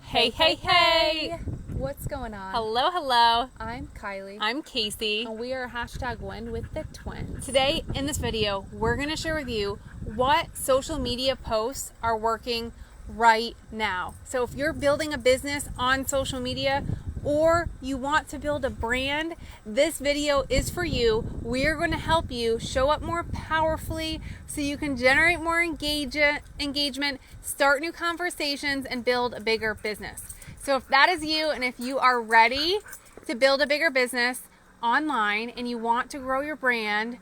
Hey, hey, hey! What's going on? Hello, hello. I'm Kylie. I'm Casey. And we are #win with the twins. Today, in this video, we're going to share with you what social media posts are working right now. So if you're building a business on social media or you want to build a brand, this video is for you. We're going to help you show up more powerfully so you can generate more engagement, start new conversations, and build a bigger business. So if that is you, and if you are ready to build a bigger business online and you want to grow your brand,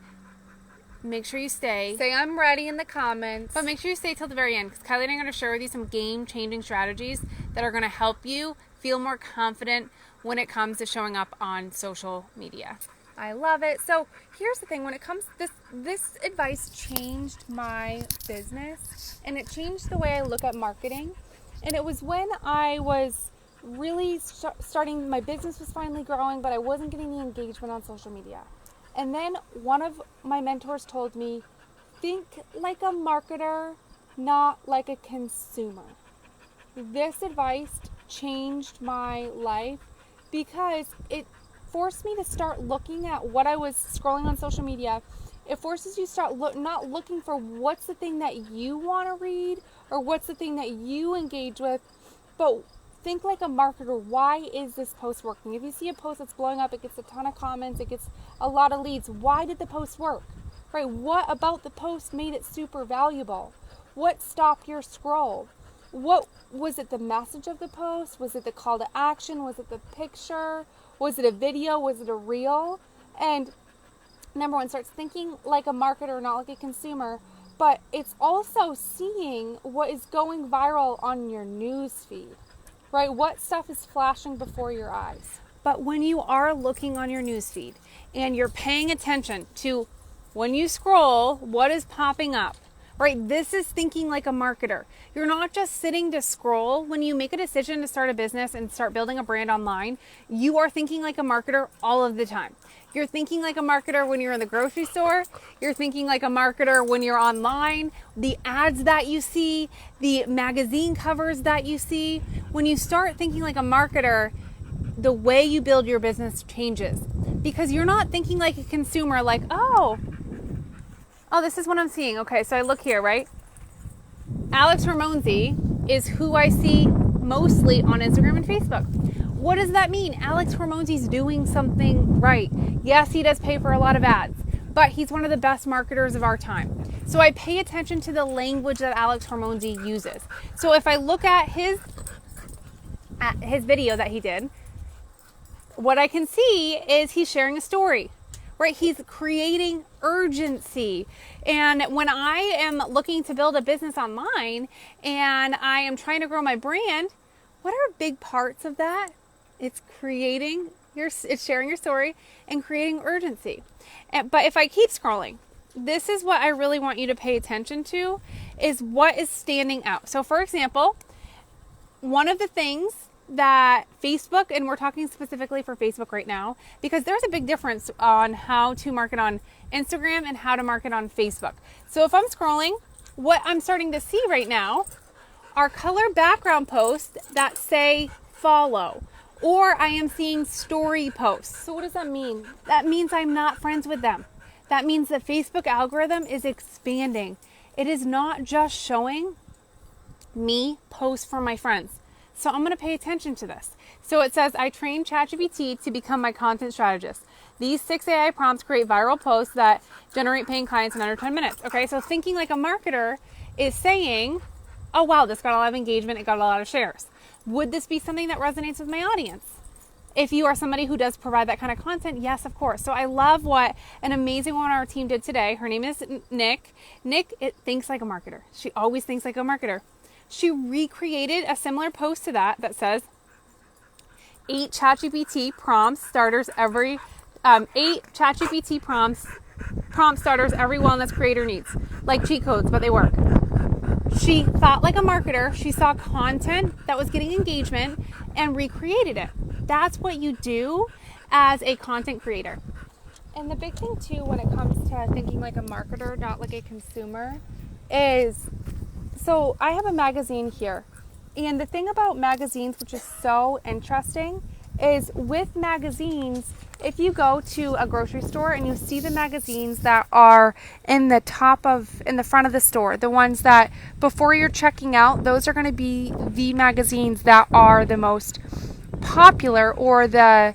make sure you stay. Say I'm ready in the comments. But make sure you stay till the very end, because Kylie and I are going to share with you some game-changing strategies that are going to help you feel more confident when it comes to showing up on social media. I love it. So here's the thing, when it comes to this advice changed my business, and it changed the way I look at marketing. And it was when I was really starting, my business was finally growing, but I wasn't getting the engagement on social media. And then one of my mentors told me, think like a marketer, not like a consumer. This advice changed my life because it forced me to start looking at what I was scrolling on social media. It forces you to start not looking for what's the thing that you want to read or what's the thing that you engage with, but think like a marketer. Why is this post working? If you see a post that's blowing up, it gets a ton of comments, it gets a lot of leads. Why did the post work? Right? What about the post made it super valuable? What stopped your scroll? What was it? The message of the post? Was it the call to action? Was it the picture? Was it a video? Was it a reel? And number one, starts thinking like a marketer, not like a consumer. But it's also seeing what is going viral on your news feed, right? What stuff is flashing before your eyes. But when you are looking on your news feed and you're paying attention to when you scroll, what is popping up, right? This is thinking like a marketer. You're not just sitting to scroll. When you make a decision to start a business and start building a brand online, you are thinking like a marketer all of the time. You're thinking like a marketer when you're in the grocery store. You're thinking like a marketer when you're online. The ads that you see, the magazine covers that you see. When you start thinking like a marketer, the way you build your business changes. Because you're not thinking like a consumer, like, oh, this is what I'm seeing. Okay, so I look here, right? Alex Ramonzi is who I see mostly on Instagram and Facebook. What does that mean? Alex Ramonzi's doing something right. Yes, he does pay for a lot of ads, but he's one of the best marketers of our time. So I pay attention to the language that Alex Ramonzi uses. So if I look at his video that he did, what I can see is he's sharing a story, right? He's creating urgency. And when I am looking to build a business online and I am trying to grow my brand, what are big parts of that? It's it's sharing your story and creating urgency. But if I keep scrolling, this is what I really want you to pay attention to, is what is standing out. So for example, one of the things that Facebook, and we're talking specifically for Facebook right now, because there's a big difference on how to market on Instagram and how to market on Facebook. So if I'm scrolling, what I'm starting to see right now are color background posts that say follow, or I am seeing story posts. So what does that mean? That means I'm not friends with them. That means the Facebook algorithm is expanding. It is not just showing me posts for my friends. So I'm going to pay attention to this. So it says, I trained ChatGPT to become my content strategist. These 6 AI prompts create viral posts that generate paying clients in under 10 minutes. Okay, so thinking like a marketer is saying, oh wow, this got a lot of engagement, it got a lot of shares. Would this be something that resonates with my audience? If you are somebody who does provide that kind of content, yes, of course. So I love what an amazing woman on our team did today. Her name is Nick. Nick thinks like a marketer. She always thinks like a marketer. She recreated a similar post to that says 8 ChatGPT prompt starters every wellness creator needs. Like cheat codes, but they work. She thought like a marketer. She saw content that was getting engagement and recreated it. That's what you do as a content creator. And the big thing too, when it comes to thinking like a marketer, not like a consumer, is, so I have a magazine here And the thing about magazines, which is so interesting, is with magazines, if you go to a grocery store and you see the magazines that are in the front of the store, the ones that before you're checking out, those are going to be the magazines that are the most popular, or they're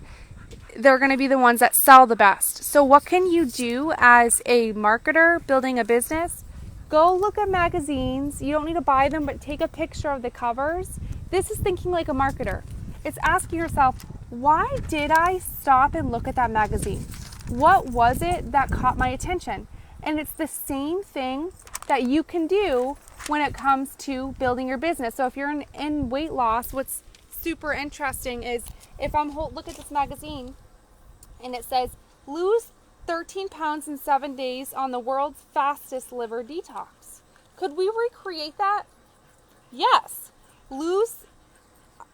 going to be the ones that sell the best. So what can you do as a marketer building a business? Go look at magazines. You don't need to buy them, but take a picture of the covers. This is thinking like a marketer. It's asking yourself, why did I stop and look at that magazine? What was it that caught my attention? And it's the same thing that you can do when it comes to building your business. So if you're in weight loss, what's super interesting is if look at this magazine and it says, lose 13 pounds in 7 days on the world's fastest liver detox. Could we recreate that? Yes.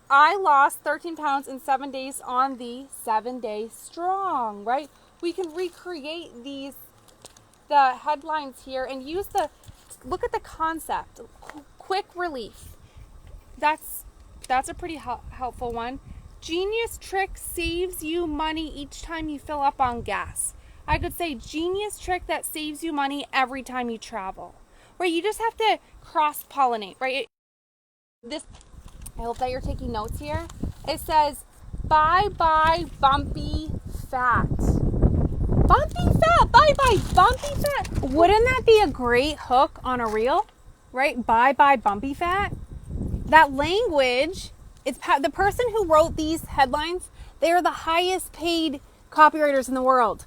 I lost 13 pounds in 7 days on the 7-day strong, right? We can recreate the headlines here and look at the concept, quick relief. That's a pretty helpful one. Genius trick saves you money each time you fill up on gas. I could say genius trick that saves you money every time you travel. Right? You just have to cross-pollinate, right? I hope that you're taking notes here. It says, bye bumpy fat. Bumpy fat, bye bumpy fat. Wouldn't that be a great hook on a reel? Right? Bye bumpy fat. That language, the person who wrote these headlines, they are the highest paid copywriters in the world.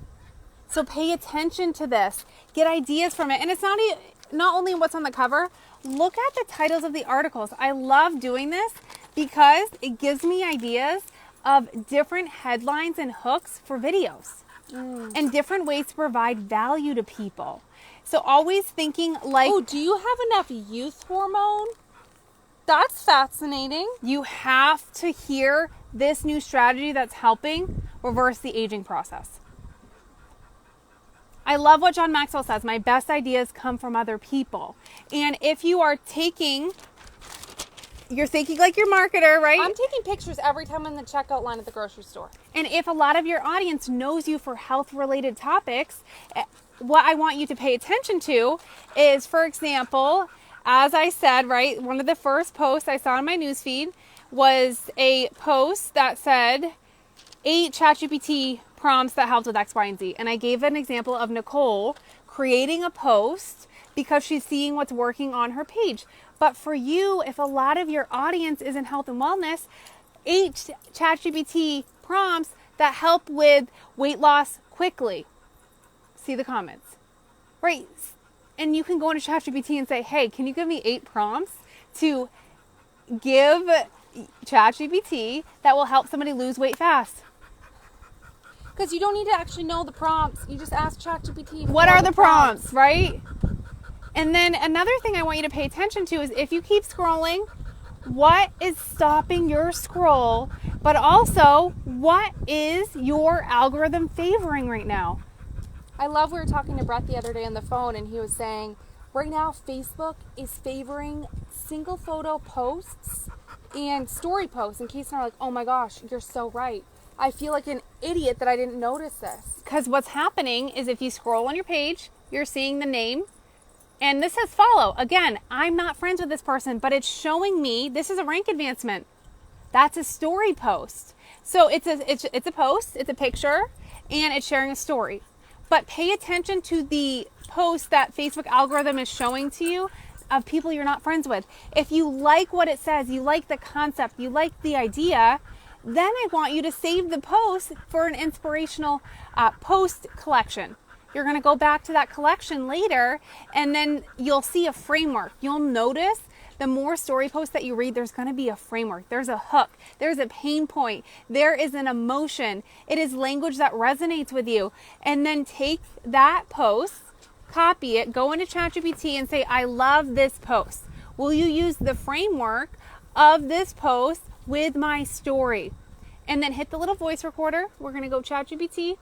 So pay attention to this. Get ideas from it. And it's not only what's on the cover, look at the titles of the articles. I love doing this because it gives me ideas of different headlines and hooks for videos and different ways to provide value to people. So always thinking like, oh, do you have enough youth hormone? That's fascinating. You have to hear this new strategy that's helping reverse the aging process. I love what John Maxwell says. My best ideas come from other people. And if you are you're thinking like your marketer, right? I'm taking pictures every time I'm in the checkout line at the grocery store. And if a lot of your audience knows you for health-related topics, what I want you to pay attention to is, for example, as I said, right, one of the first posts I saw in my newsfeed was a post that said 8 ChatGPT prompts that helped with X, Y, and Z. And I gave an example of Nicole creating a post because she's seeing what's working on her page. But for you, if a lot of your audience is in health and wellness, 8 ChatGPT prompts that help with weight loss quickly. See the comments, right? And you can go into ChatGPT and say, hey, can you give me 8 prompts to give ChatGPT that will help somebody lose weight fast? Because you don't need to actually know the prompts. You just ask ChatGPT. What are the prompts, right? And then another thing I want you to pay attention to is if you keep scrolling, what is stopping your scroll? But also, what is your algorithm favoring right now? I love we were talking to Brett the other day on the phone, and he was saying, right now Facebook is favoring single photo posts and story posts. And Casey and I are like, oh my gosh, you're so right. I feel like an idiot that I didn't notice this. Because what's happening is if you scroll on your page, you're seeing the name, and this says follow. Again, I'm not friends with this person, but it's showing me this is a rank advancement. That's a story post. So it's a post, it's a picture, and it's sharing a story. But pay attention to the post that Facebook algorithm is showing to you of people you're not friends with. If you like what it says, you like the concept, you like the idea, then I want you to save the post for an inspirational post collection. You're going to go back to that collection later, and then you'll see a framework. You'll notice the more story posts that you read, there's going to be a framework. There's a hook. There's a pain point. There is an emotion. It is language that resonates with you. And then take that post, copy it, go into ChatGPT and say, I love this post. Will you use the framework of this post with my story? And then hit the little voice recorder. We're going to go ChatGPT.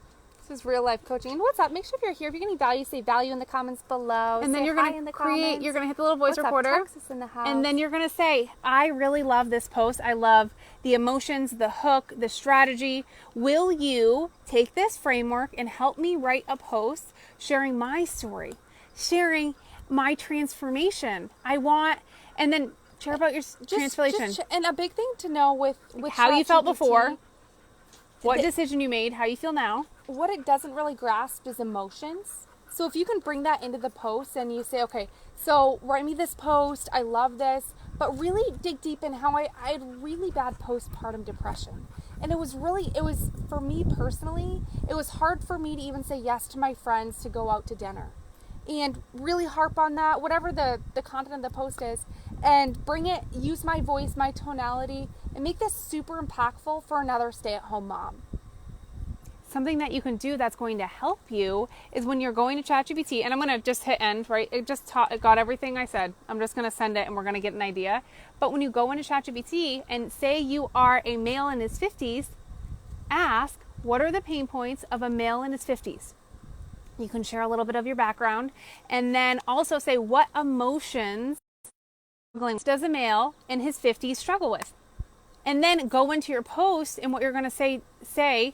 This is real life coaching. And what's up? Make sure if you're here, if you're getting value, say value in the comments below. And then say you're hi going in the to create, comments. you're going to hit the little voice What's recorder. Up? Texas in the house. And then you're going to say, I really love this post. I love the emotions, the hook, the strategy. Will you take this framework and help me write a post sharing my story, sharing my transformation? And then share about your transformation. And a big thing to know with how you felt ChatGPT, before, what decision you made, how you feel now. What it doesn't really grasp is emotions. So if you can bring that into the post and you say, okay, so write me this post, I love this, but really dig deep in how I had really bad postpartum depression. And it was for me personally, it was hard for me to even say yes to my friends to go out to dinner. And really harp on that, whatever the content of the post is, and bring it, use my voice, my tonality, and make this super impactful for another stay-at-home mom. Something that you can do that's going to help you is when you're going to ChatGPT, and I'm going to just hit end, right? It got everything I said. I'm just going to send it and we're going to get an idea. But when you go into ChatGPT and say you are a male in his 50s, ask, what are the pain points of a male in his 50s? You can share a little bit of your background and then also say, what emotions does a male in his 50s struggle with? And then go into your post, and what you're going to say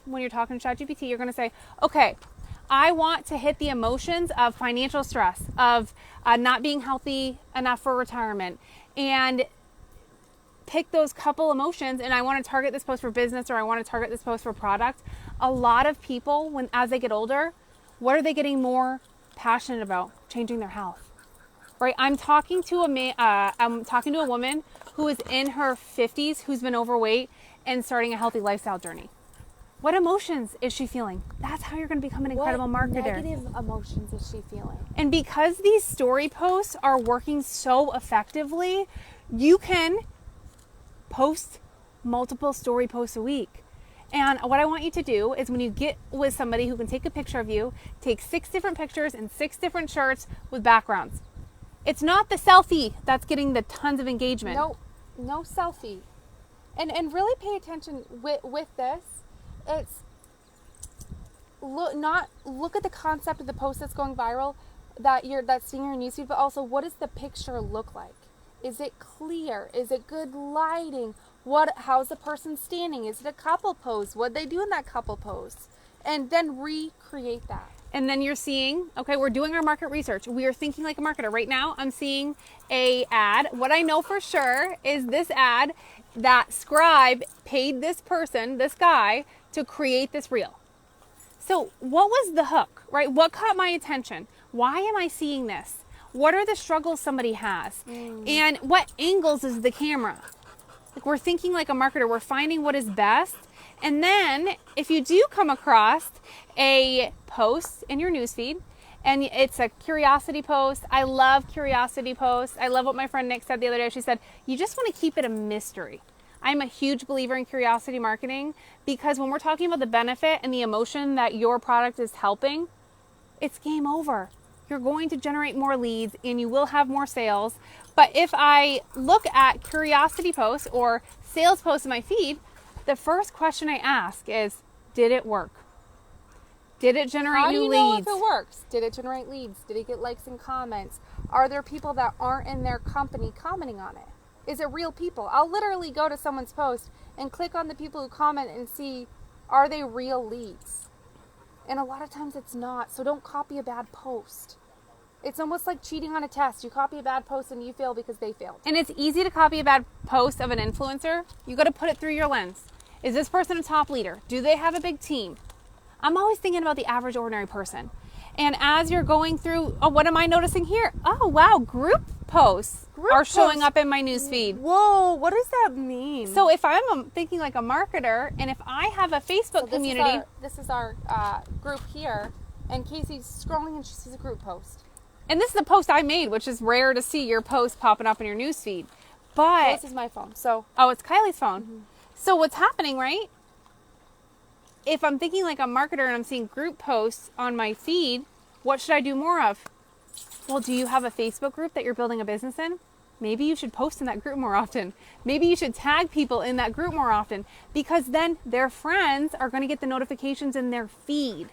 when you're talking to ChatGPT, you're going to say, okay, I want to hit the emotions of financial stress, of not being healthy enough for retirement, and pick those couple emotions, and I want to target this post for business, or I want to target this post for product. A lot of people, as they get older, what are they getting more passionate about? Changing their health. Right? I'm talking to a woman who is in her 50s, who's been overweight and starting a healthy lifestyle journey. What emotions is she feeling? That's how you're going to become an incredible marketer. What negative emotions is she feeling? And because these story posts are working so effectively, you can post multiple story posts a week. And what I want you to do is when you get with somebody who can take a picture of you, take 6 different pictures in 6 different shirts with backgrounds. It's not the selfie that's getting the tons of engagement. No selfie. And really pay attention with this. It's look at the concept of the post that's going viral that's seeing your newsfeed, but also what does the picture look like? Is it clear? Is it good lighting? How's the person standing? Is it a couple pose? What they do in that couple pose? And then recreate that. And then you're seeing, okay, we're doing our market research. We are thinking like a marketer. Right now, I'm seeing a ad. What I know for sure is this ad that Scribe paid this person, this guy, to create this reel. So what was the hook, right? What caught my attention? Why am I seeing this? What are the struggles somebody has? And what angles is the camera? Like, we're thinking like a marketer. We're finding what is best. And then if you do come across a post in your newsfeed and it's a curiosity post, I love curiosity posts. I love what my friend Nick said the other day. She said, you just want to keep it a mystery. I'm a huge believer in curiosity marketing because when we're talking about the benefit and the emotion that your product is helping, it's game over. You're going to generate more leads and you will have more sales. But if I look at curiosity posts or sales posts in my feed, the first question I ask is, did it work? Did it generate new leads? How do you know if it works? Did it generate leads? Did it get likes and comments? Are there people that aren't in their company commenting on it? Is it real people? I'll literally go to someone's post and click on the people who comment and see, are they real leads? And a lot of times it's not, so don't copy a bad post. It's almost like cheating on a test. You copy a bad post and you fail because they failed. And it's easy to copy a bad post of an influencer. You got to put it through your lens. Is this person a top leader? Do they have a big team? I'm always thinking about the average ordinary person. And as you're going through, what am I noticing here? Oh, wow, group posts are showing up in my newsfeed. Whoa, what does that mean? So if I'm thinking like a marketer, and if I have a Facebook community. This is our group here, and Casey's scrolling and she sees a group post. And this is the post I made, which is rare to see your post popping up in your newsfeed. But this is my phone. So it's Kylie's phone. Mm-hmm. So what's happening, right? If I'm thinking like a marketer and I'm seeing group posts on my feed, what should I do more of? Well, do you have a Facebook group that you're building a business in? Maybe you should post in that group more often. Maybe you should tag people in that group more often because then their friends are going to get the notifications in their feed.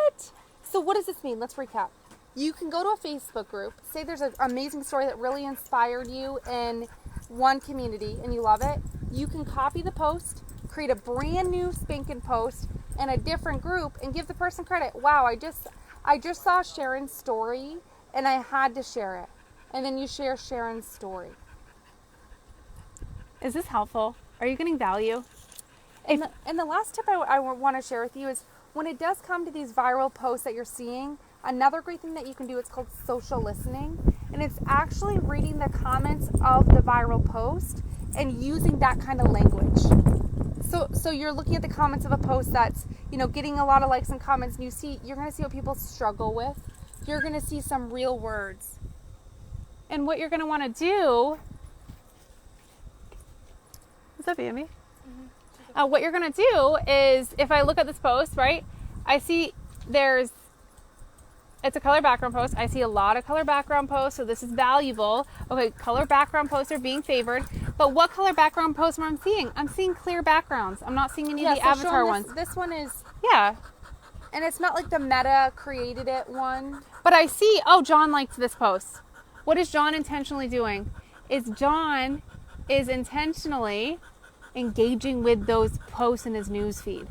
what? So what does this mean? Let's recap. You can go to a Facebook group, say there's an amazing story that really inspired you in one community and you love it. You can copy the post, create a brand new spanking post in a different group and give the person credit. Wow, I just saw Sharon's story and I had to share it. And then you share Sharon's story. Is this helpful? Are you getting value? And the last tip I want to share with you is when it does come to these viral posts that you're seeing, another great thing that you can do, it's called social listening. And it's actually reading the comments of the viral post and using that kind of language. So you're looking at the comments of a post that's, getting a lot of likes and comments, and you're going to see what people struggle with. You're going to see some real words. And what you're going to want to do, what's up, Amy? Mm-hmm. What you're going to do is, if I look at this post, right, I see it's a color background post. I see a lot of color background posts, so this is valuable. Okay, color background posts are being favored. But what color background posts am I seeing? I'm seeing clear backgrounds. I'm not seeing any of the avatar ones. This one is... Yeah. And it's not like the Meta created it one. But I see, John liked this post. What is John intentionally doing? John is intentionally engaging with those posts in his newsfeed.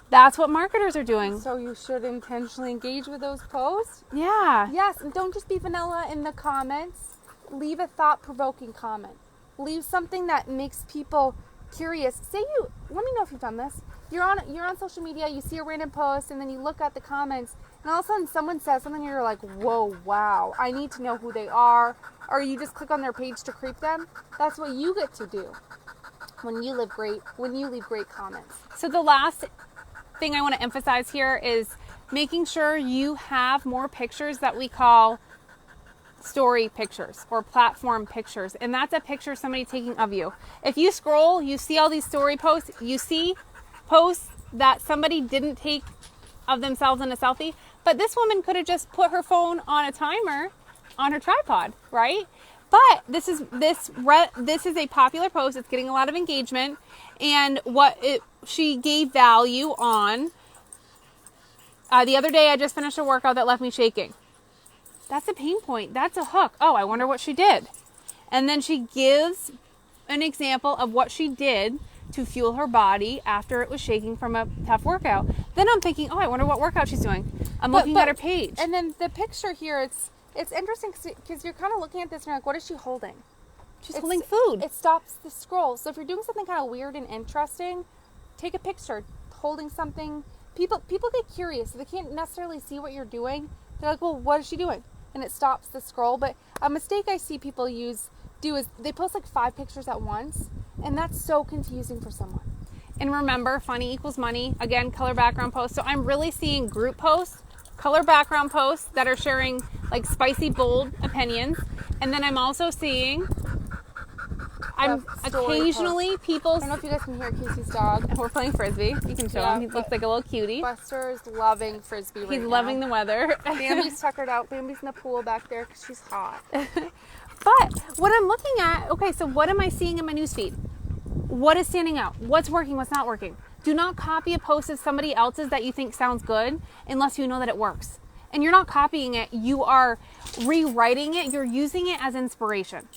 That's what marketers are doing. So you should intentionally engage with those posts? Yeah. Yes, and don't just be vanilla in the comments. Leave a thought-provoking comment. Leave something that makes people curious. Let me know if you've done this. You're on social media, you see a random post, and then you look at the comments, and all of a sudden someone says something, and you're like, whoa, wow, I need to know who they are. Or you just click on their page to creep them. That's what you get to do when you leave great comments. So the last thing I want to emphasize here is making sure you have more pictures that we call story pictures or platform pictures. And that's a picture somebody taking of you. If you scroll, you see all these story posts, you see posts that somebody didn't take of themselves in a selfie, but this woman could have just put her phone on a timer on her tripod, right? But this is a popular post. It's getting a lot of engagement, and she gave value on. The other day, I just finished a workout that left me shaking. That's a pain point. That's a hook. Oh, I wonder what she did. And then she gives an example of what she did to fuel her body after it was shaking from a tough workout. Then I'm thinking, I wonder what workout she's doing. I'm looking at her page. And then the picture here, it's interesting because you're kind of looking at this and you're like, what is she holding? She's holding food. It stops the scroll. So if you're doing something kind of weird and interesting, take a picture holding something. People get curious. So they can't necessarily see what you're doing. They're like, well, what is she doing? And it stops the scroll. But a mistake I see people do is they post like 5 pictures at once, and that's so confusing for someone. And remember, funny equals money. Again, color background posts. So I'm really seeing group posts, color background posts that are sharing like spicy, bold opinions. And then I'm also seeing, occasionally people... I don't know if you guys can hear Casey's dog. We're playing Frisbee. You can show him. He looks like a little cutie. Buster's loving Frisbee right now. He's loving the weather. Bambi's tuckered out. Bambi's in the pool back there because she's hot. But what I'm looking at, okay, so what am I seeing in my newsfeed? What is standing out? What's working? What's not working? Do not copy a post of somebody else's that you think sounds good unless you know that it works. And you're not copying it. You are rewriting it. You're using it as inspiration.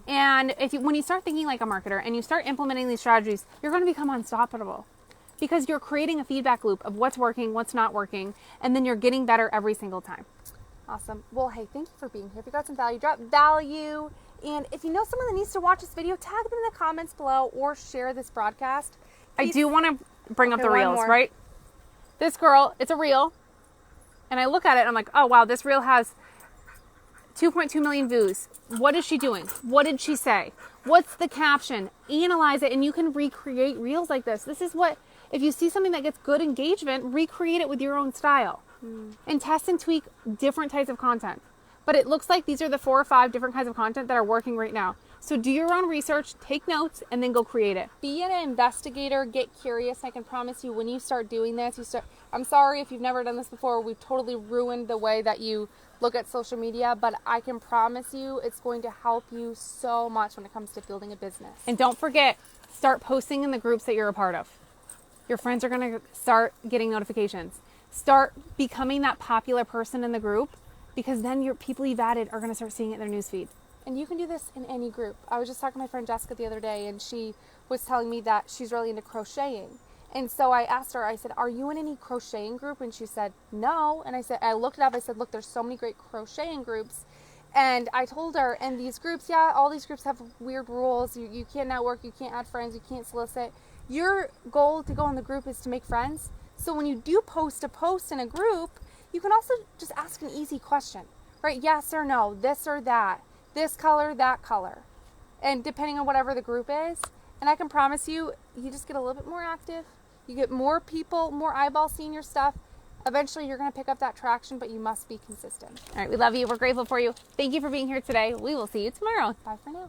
And when you start thinking like a marketer and you start implementing these strategies, you're going to become unstoppable because you're creating a feedback loop of what's working, what's not working, and then you're getting better every single time. Awesome. Well, hey, thank you for being here. If you got some value, drop value. And if you know someone that needs to watch this video, tag them in the comments below or share this broadcast. I do want to bring up the reels, right? This girl, it's a reel. And I look at it and I'm like, oh, wow, this reel has 2.2 million views. What is she doing? What did she say? What's the caption? Analyze it, and you can recreate reels like this. This is what, if you see something that gets good engagement, recreate it with your own style. And test and tweak different types of content. But it looks like these are the 4 or 5 different kinds of content that are working right now. So do your own research, take notes, and then go create it. Be an investigator, get curious. I can promise you when you start doing this, I'm sorry if you've never done this before. We've totally ruined the way that you look at social media, but I can promise you it's going to help you so much when it comes to building a business. And don't forget, start posting in the groups that you're a part of. Your friends are going to start getting notifications. Start becoming that popular person in the group, because then your people you've added are going to start seeing it in their newsfeed. And you can do this in any group. I was just talking to my friend Jessica the other day, and she was telling me that she's really into crocheting. And so I asked her, I said, are you in any crocheting group? And she said, no. And I looked it up. I said, look, there's so many great crocheting groups. And I told her, and these groups, yeah, all these groups have weird rules. You can't network, you can't add friends, you can't solicit. Your goal to go in the group is to make friends. So when you do post a post in a group, you can also just ask an easy question, right? Yes or no, this or that, this color, that color. And depending on whatever the group is, and I can promise you, you just get a little bit more active. You get more people, more eyeballs seeing your stuff. Eventually, you're going to pick up that traction, but you must be consistent. All right, we love you. We're grateful for you. Thank you for being here today. We will see you tomorrow. Bye for now.